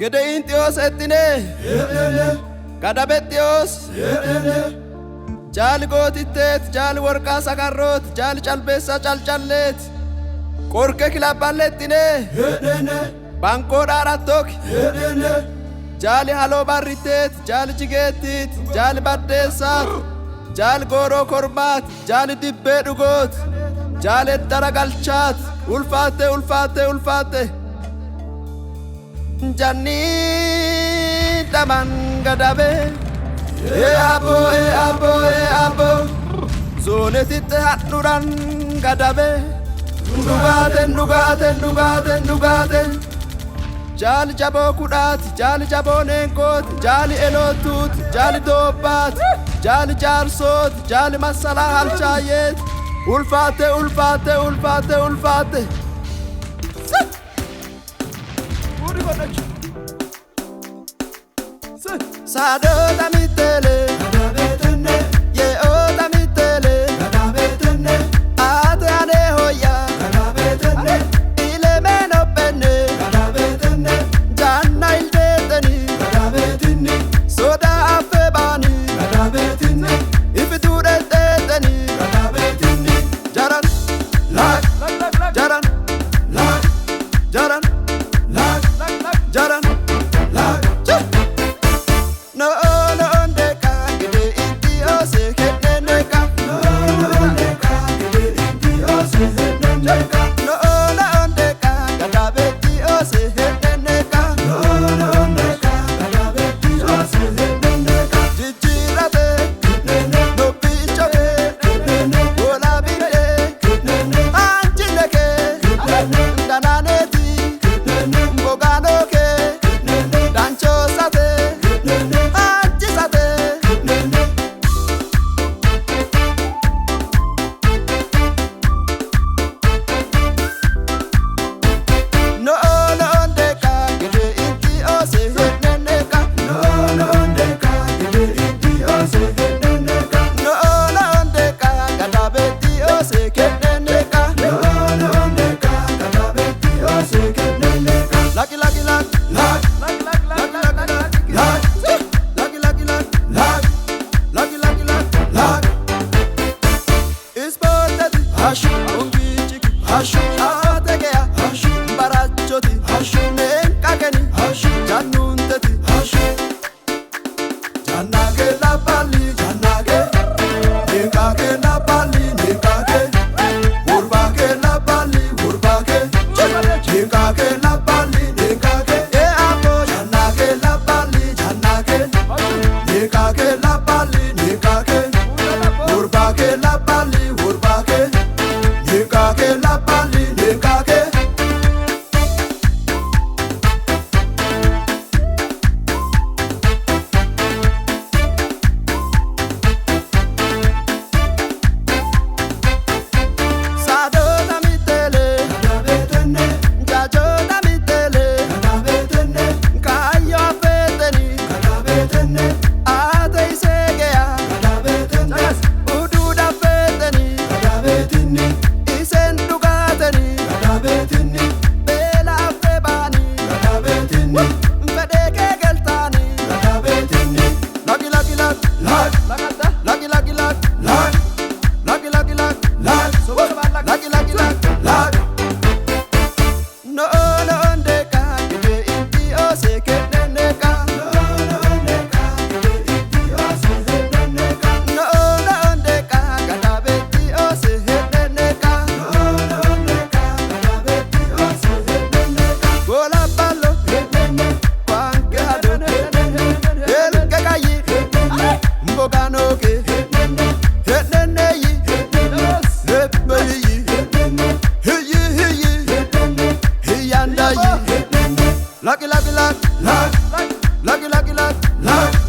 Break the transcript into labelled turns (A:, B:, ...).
A: Gedeinthios etine Kadabethios Jal gotitet jal worqa sakarrot jal calbessa calcallet Qorke kilabballettine Banko dharatok Jali halo barritet jal jigeettit jal baddeessat jal goro kormaat jal dibbee dhugoot jal eddara galchaat ulfaatte Janni daman gadabe abo Zonetitte hadhuran gadabe Nugate Jal jabo kudhat jal jabo nenkot jal elotut jal dobbat jal jarsot jal masala halchayet ulfate Sado tamitele kadabetene ye o tamitele kadabetene ate ane hoya kadabetene ile meno penne kadabetene janna ilteteni kadabetene soda afebani kadabetene ifitude teteni kadabetene jaran lak jaran lak jaran lak jaran lak No ndeka gede Inthios kedneka No ndeka gede Inthios kedneka No ndeka Kadabethios kedneka No ndeka Kadabethios kedneka Jijirate no pichoke Ola binde anjineke dananeti mboganoke danchosate Lucky,